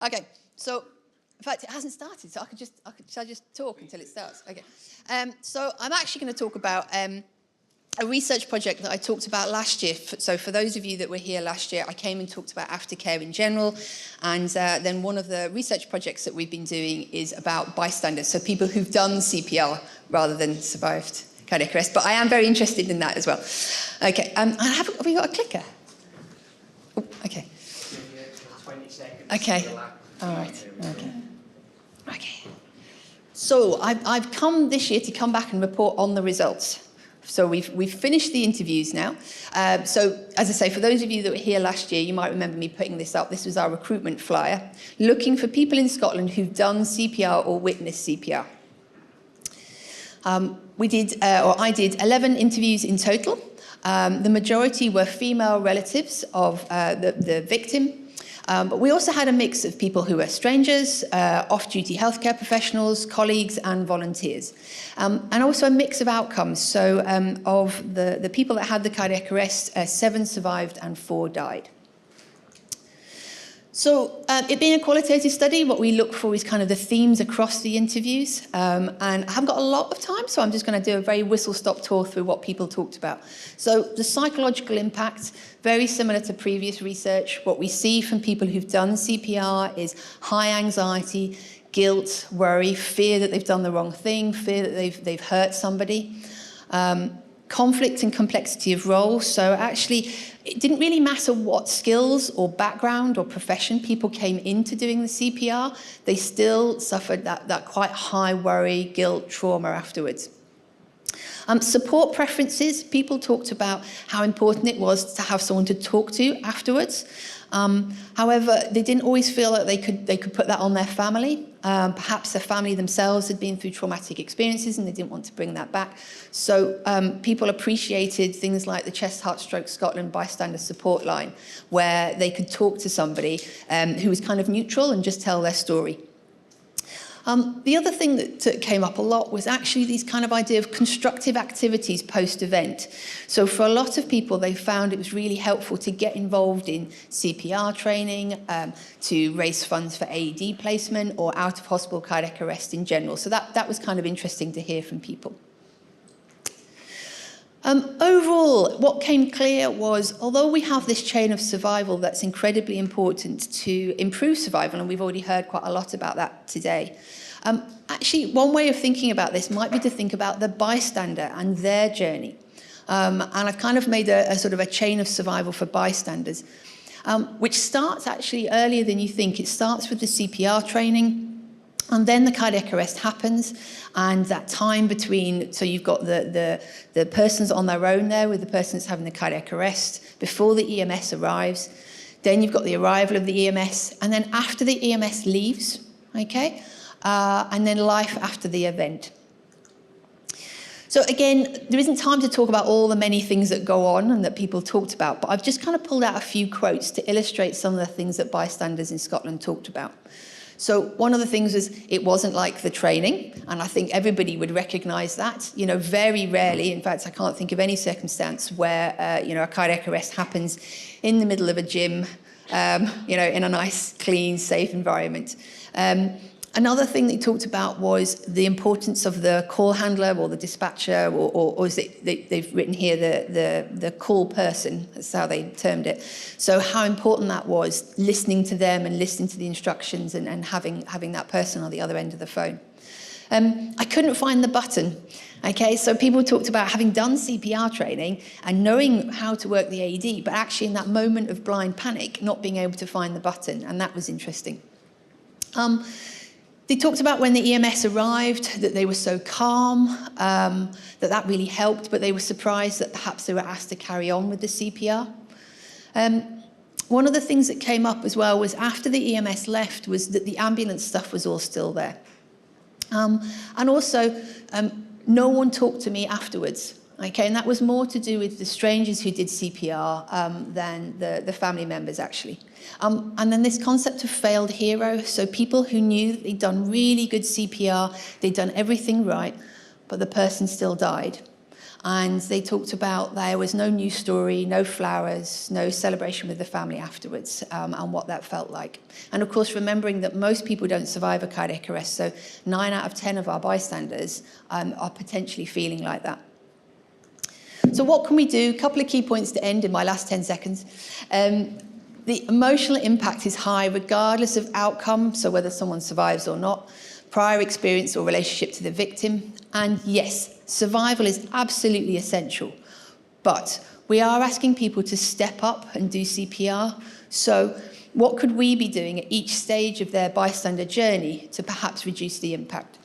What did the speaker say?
Okay, so in fact, it hasn't started, so shall I just talk until it starts? Okay. So I'm actually going to talk about a research project that I talked about last year. So for those of you that were here last year, I came and talked about aftercare in general, and then one of the research projects that we've been doing is about bystanders, so people who've done CPR rather than survived cardiac arrest. But I am very interested in that as well. Okay, have we got a clicker? Oh, okay. 20 seconds. Okay. All right. Okay. Okay. So I've come this year to come back and report on the results. So we've finished the interviews now. So as I say, for those of you that were here last year, you might remember me putting this up. This was our recruitment flyer, looking for people in Scotland who've done CPR or witnessed CPR. I did 11 interviews in total. The majority were female relatives of the victim. But we also had a mix of people who were strangers, off-duty healthcare professionals, colleagues and volunteers. And also a mix of outcomes. So of the people that had the cardiac arrest, 7 survived and 4 died. So it being a qualitative study, what we look for is kind of the themes across the interviews. And I haven't got a lot of time, so I'm just going to do a very whistle-stop tour through what people talked about. So the psychological impact, very similar to previous research. What we see from people who've done CPR is high anxiety, guilt, worry, fear that they've done the wrong thing, fear that they've hurt somebody. Conflict and complexity of roles. So actually, it didn't really matter what skills or background or profession people came into doing the CPR, they still suffered that quite high worry, guilt, trauma afterwards. Support preferences, people talked about how important it was to have someone to talk to afterwards. However, they didn't always feel that they could put that on their family. Perhaps their family themselves had been through traumatic experiences and they didn't want to bring that back. So people appreciated things like the Chest, Heart, Stroke Scotland bystander support line, where they could talk to somebody who was kind of neutral and just tell their story. The other thing that came up a lot was actually these kind of idea of constructive activities post-event. So for a lot of people, they found it was really helpful to get involved in CPR training, to raise funds for AED placement or out-of-hospital cardiac arrest in general. So that was kind of interesting to hear from people. Overall, what came clear was, although we have this chain of survival that's incredibly important to improve survival, and we've already heard quite a lot about that today, actually one way of thinking about this might be to think about the bystander and their journey. And I've kind of made a sort of a chain of survival for bystanders, which starts actually earlier than you think. It starts with the CPR training. And then the cardiac arrest happens, and that time between, so you've got the person's on their own there with the person that's having the cardiac arrest before the EMS arrives. Then you've got the arrival of the EMS, and then after the EMS leaves, okay? And then life after the event. So again, there isn't time to talk about all the many things that go on and that people talked about, but I've just kind of pulled out a few quotes to illustrate some of the things that bystanders in Scotland talked about. So one of the things was it wasn't like the training, and I think everybody would recognise that. You know, very rarely, in fact, I can't think of any circumstance where, a cardiac arrest happens in the middle of a gym, in a nice, clean, safe environment. Another thing they talked about was the importance of the call handler or the dispatcher, or as they've written here, the call person, that's how they termed it. So how important that was, listening to them and listening to the instructions and having that person on the other end of the phone. I couldn't find the button. Okay, so people talked about having done CPR training and knowing how to work the AED, but actually in that moment of blind panic, not being able to find the button, and that was interesting. They talked about when the EMS arrived, that they were so calm, that really helped, but they were surprised that perhaps they were asked to carry on with the CPR. One of the things that came up as well was after the EMS left was that the ambulance stuff was all still there. And also, no one talked to me afterwards. Okay, and that was more to do with the strangers who did CPR than the family members, actually. And then this concept of failed hero, so people who knew that they'd done really good CPR, they'd done everything right, but the person still died. And they talked about there was no news story, no flowers, no celebration with the family afterwards, and what that felt like. And of course, remembering that most people don't survive a cardiac arrest, so 9 out of 10 of our bystanders are potentially feeling like that. So what can we do? A couple of key points to end in my last 10 seconds. The emotional impact is high regardless of outcome, so whether someone survives or not, prior experience or relationship to the victim. And yes, survival is absolutely essential, but we are asking people to step up and do CPR. So what could we be doing at each stage of their bystander journey to perhaps reduce the impact?